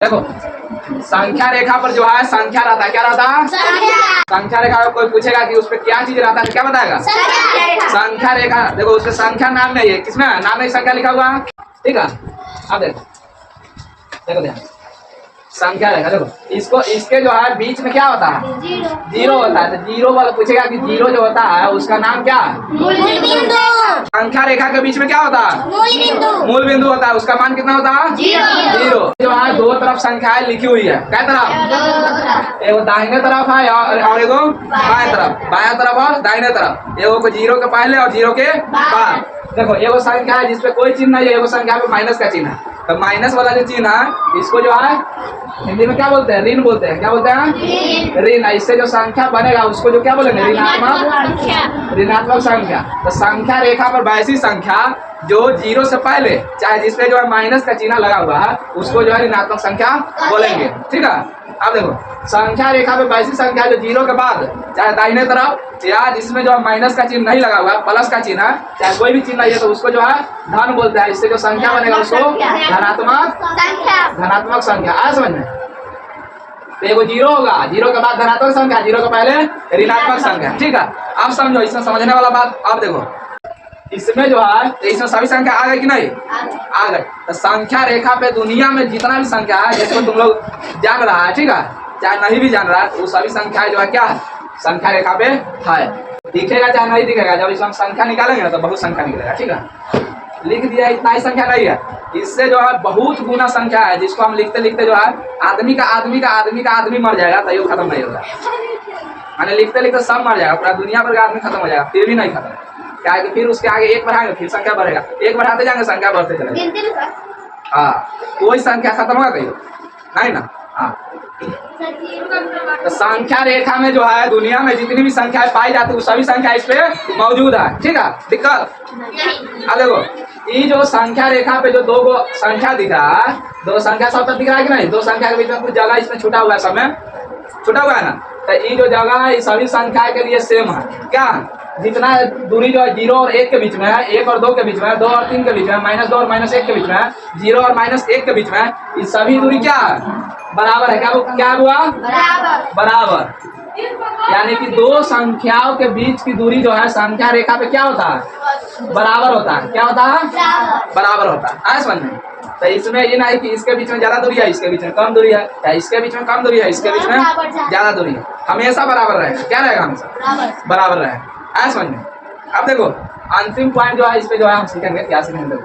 देखो संख्या रेखा पर जो है संख्या रहता है, क्या रहता है? संख्या रेखा में कोई पूछेगा कि उस पर क्या चीज रहता है, क्या बताएगा? संख्या रेखा। देखो उसका संख्या नाम नहीं है, किसमें नाम नहीं संख्या लिखा हुआ है, ठीक है। अब देखो देखो ध्यान, संख्या रेखा देखो इसको, इसके जो है बीच में क्या होता है? जीरो होता है। तो जीरो वाला पूछेगा कि जीरो जो होता है उसका नाम क्या है? संख्या रेखा के बीच में क्या होता है? मूल बिंदु होता है। उसका मान कितना होता है? जीरो। जो है दो तरफ संख्याएं लिखी हुई है, क्या तरफ? एगो दाहिने तरफ है और एगो बाएं तरफ, बाएं तरफ और दाहिने तरफ। एगो को जीरो के पहले और जीरो के बाद। देखो एगो संख्या है जिसपे कोई चिन्ह नहीं है, एगो संख्या पे माइनस का चिन्ह है। तो माइनस वाला जो चिन्ह है इसको जो है हिंदी में क्या बोलते हैं? ऋण बोलते हैं। क्या बोलते हैं? ऋण। इससे जो संख्या बनेगा उसको जो क्या बोलेंगे? ऋणात्मक। ऋणात्मक संख्या। तो संख्या रेखा पर वैसी संख्या जो जीरो से पहले चाहे जिसपे जो है माइनस का चिन्ह लगा हुआ है उसको जो है ऋणात्मक संख्या बोलेंगे, ठीक है। अब देखो संख्या रेखा पे वैसी संख्या जो जीरो के बाद चाहे दाहिने तरफ या जिसमें जो है माइनस का चिन्ह नहीं लगा हुआ है, प्लस का चिन्ह है, चाहे कोई भी चिन्ह नहीं है, तो उसको जो है धन बोलते हैं। इससे जो संख्या बनेगा उसको धनात्मक संख्या। आ समझ में? तो एगो जीरो होगा, जीरो के बाद धनात्मक संख्या, जीरो के पहले ऋणात्मक संख्या, ठीक है। अब समझो इसमें समझने वाला बात। अब देखो इसमें जो है इसमें सभी संख्या आ गई कि नहीं? आ गए। तो संख्या रेखा पे दुनिया में जितना भी संख्या है जिसको तुम लोग जान रहा है, ठीक है, चाहे नहीं भी जान रहा है, तो वो सभी संख्या जो है क्या है? संख्या रेखा पे है। दिखेगा चाहे नहीं दिखेगा, जब इसमें संख्या निकालेंगे ना तो बहुत संख्या निकलेगा, ठीक है। लिख दिया इतना ही संख्या नहीं है, इससे जो है बहुत गुना संख्या है जिसको हम लिखते लिखते जो है आदमी का आदमी मर जाएगा तो ये खत्म नहीं होगा। मैंने लिखते लिखते सब मर जाएगा, पूरा दुनिया भर का आदमी खत्म हो जाएगा, फिर भी नहीं खत्म। क्या है कि फिर उसके आगे एक बढ़ाएंगे फिर संख्या बढ़ेगा, एक बढ़ाते जाएंगे संख्या बढ़ते चलेगा। हाँ कोई संख्या खत्म होगा कहीं नहीं ना। हाँ तो संख्या रेखा में जो है दुनिया में जितनी भी संख्याएं पाई जाती है वो सभी संख्या इस पे मौजूद है, ठीक है। दिक्कत अब देखो ये जो संख्या रेखा पे जो दो गो संख्या दिख रहा है, दो संख्या सब तक दिख रहा है कि नहीं? दो संख्या के बीच में कुछ जगह इसमें छूटा हुआ है, सब में छूटा हुआ है ना। तो ये जो जगह है सभी संख्या के लिए सेम है, क्या? जितना दूरी जो है जीरो और एक के बीच में है, एक और दो के बीच में है, दो और तीन के बीच में है, माइनस दो और माइनस एक के बीच में है, जीरो और माइनस एक के बीच में है, ये सभी दूरी क्या है? बराबर है। क्या हुआ? बराबर। यानी कि दो संख्याओं के बीच की दूरी जो है संख्या रेखा पे क्या होता है? बराबर होता है। क्या होता है? बराबर होता है। आए समझ में? तो इसमें ये नहीं कि इसके बीच में ज्यादा दूरी है, इसके बीच में कम दूरी है, या इसके बीच में कम दूरी है, इसके बीच में ज्यादा दूरी है। हमेशा बराबर रहेगा। क्या रहेगा? हमेशा बराबर रहेगा। आए समझ में? अब देखो अंतिम पॉइंट जो है इस पे जो है हम सीखेंगे, क्या सीखेंगे?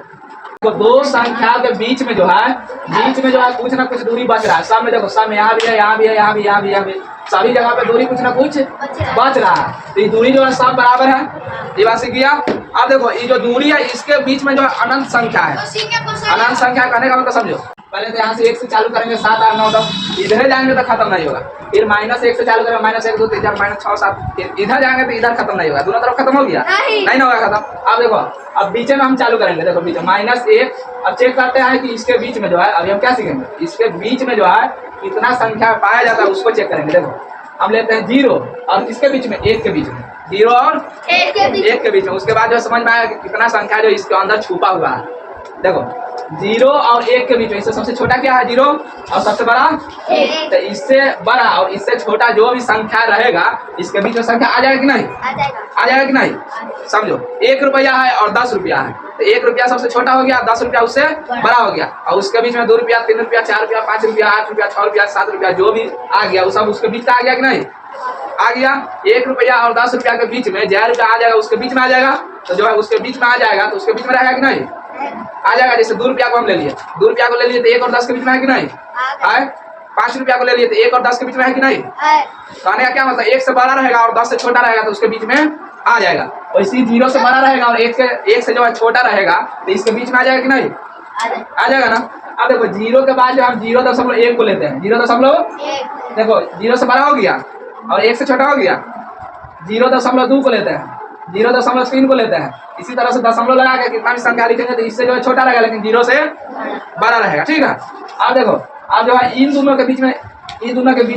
तो दो संख्या के बीच में जो है कुछ ना कुछ दूरी बच रहा है। सब में देखो, सब में यहाँ भी है, यहाँ भी है, यहाँ भी, यहाँ भी, यहाँ भी, सभी जगह पे दूरी कुछ ना कुछ बच रहा है। तो ये दूरी जो है सब बराबर है, ये बात सीख लिया। अब देखो ये जो दूरी है इसके बीच में जो है अनंत संख्या है। अनंत संख्या कहने का मतलब समझो, पहले तो यहाँ से एक से चालू करेंगे 7 8 9 10, इधर जाएंगे तो खत्म नहीं होगा। फिर माइनस एक से चालू करेंगे, माइनस 1 2 3 4 माइनस 6 7, इधर जाएंगे तो इधर खत्म नहीं होगा, दोनों तरफ खत्म हो गया, नहीं होगा खत्म। अब देखो अब बीच में हम चालू करेंगे, देखो बीच में माइनस 1। अब चेक करते हैं कि इसके बीच में जो है, अभी हम क्या सीखेंगे, इसके बीच में जो है कितना संख्या पाया जाता है उसको चेक करेंगे। देखो हम लेते हैं 0 और इसके बीच में 1 के बीच में, 0 और 1 के बीच में। उसके बाद जो समझ में आया कि कितना संख्या जो इसके अंदर छुपा हुआ है। देखो 0 और 1 के बीच में इससे सबसे छोटा क्या है? 0 और सबसे बड़ा 1। तो इससे बड़ा और इससे छोटा जो भी संख्या रहेगा इसके बीच में संख्या आ जाएगा कि नहीं? आ जाएगा कि नहीं? समझो 1 रुपया है और 10 रुपया है, तो 1 रुपया सबसे छोटा हो गया, 10 रुपया उससे बड़ा हो गया, और उसके बीच में 2 रुपया 3 रुपया 4 रुपया 5 रुपया 8 रुपया 6 रुपया 7 रुपया जो भी आ गया वो सब उसके बीच का आ गया कि नहीं? आ गया। 1 रुपया और 10 रुपया के बीच में जय रुपया आ जाएगा, उसके बीच में आ जाएगा, तो जो है उसके बीच में आ जाएगा, तो उसके बीच में रहेगा कि नहीं? आ जाएगा। जैसे 2 रुपया को हम ले लिए, 2 रुपया को ले लिए तो 1 और 10 के बीच में है कि नहीं? है। 5 रुपया को ले लिए तो 1 और 10 के बीच में है कि नहीं? कहने का क्या मतलब, 1 से बड़ा रहेगा और 10 से छोटा रहेगा तो उसके बीच में आ जाएगा। वैसे 0 से बड़ा रहेगा और 1 से जो है छोटा रहेगा तो इसके बीच में आ जाएगा कि नहीं? आ जाएगा ना। अब देखो 0 के बाद जो हम 0.1 को लेते हैं, 0.1 देखो 0 से बड़ा हो गया और 1 से छोटा हो गया, 0.2 को लेते हैं, 0.3 को लेते हैं। इसी तरह से दशमलव लगा के कितना भी संख्या लिखेंगे तो इससे जो है छोटा रहेगा लेकिन 0 से बड़ा रहेगा, ठीक है। अब देखो अब जो है इन दोनों के बीच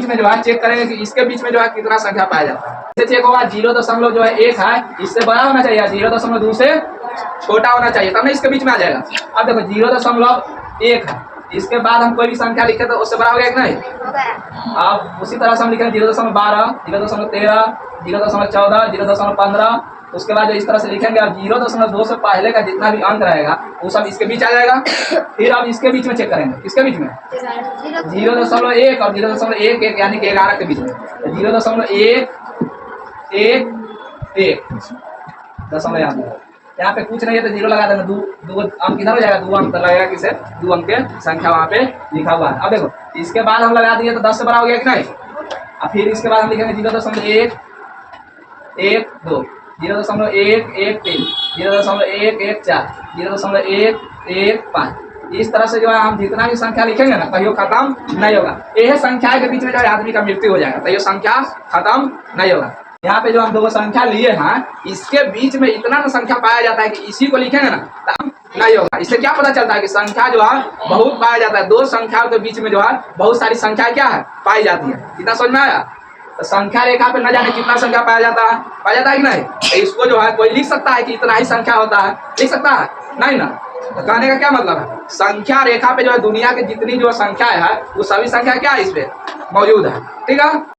में जो है चेक करेंगे कि इसके बीच में जो है कितना संख्या पाया जाता है। इससे चेक होगा 0.1 है, इससे बड़ा होना चाहिए, 0.2 से छोटा होना चाहिए, तब ना इसके बीच में आ जाएगा। अब देखो 0.1 है इसके बाद हम कोई भी संख्या लिखे तो उससे बड़ा हो गया कि नहीं। हो गया। अब उसी तरह से हम लिखेंगे 0.12, 0.13, 0.14, 0.15। उसके बाद जो इस तरह से लिखेंगे और 0.2 से पहले का जितना भी अंक रहेगा वो सब इसके बीच आ जाएगा। फिर अब इसके बीच में चेक करेंगे, किसके बीच में, 0.1 और 0.11 यानी कि 11 के बीच में। 0.111 दशमलव यहाँ पे कुछ नहीं है तो 0 लगा देना। दो अंक किधर हो जाएगा, 2 अंक लगेगा, किसे 2 अंक के संख्या वहाँ पे लिखा हुआ है। अब देखो इसके बाद हम लगा दिए तो 10 से बड़ा हो गया कि नहीं। अब फिर इसके बाद हम लिखेंगे 0.112, 0.113, 0.114, 0.115। इस तरह से जो है हम जितना भी संख्या लिखेंगे ना कहियो खत्म नहीं होगा। यह संख्या के बीच में जो है आदमी का मृत्यु हो जाएगा तो ये संख्या खत्म नहीं होगा। यहाँ पे जो हम दो संख्या लिए हैं इसके बीच में इतना ना संख्या पाया जाता है कि इसी को लिखेंगे ना तो नहीं होगा। इससे क्या पता चलता है कि संख्या जो है बहुत पाया जाता है। दो संख्याओं के बीच में जो है बहुत सारी संख्या क्या है पाई जाती है। कितना समझ में आया। तो संख्या रेखा पे न जाने कितना संख्या पाया जाता है कि नहीं। तो इसको जो है कोई लिख सकता है कि इतना ही संख्या होता है, लिख सकता है नहीं ना। तो कहने का क्या मतलब है, संख्या रेखा पे जो है दुनिया की जितनी जो संख्या है वो सभी संख्या क्या है इस पे मौजूद है। ठीक है।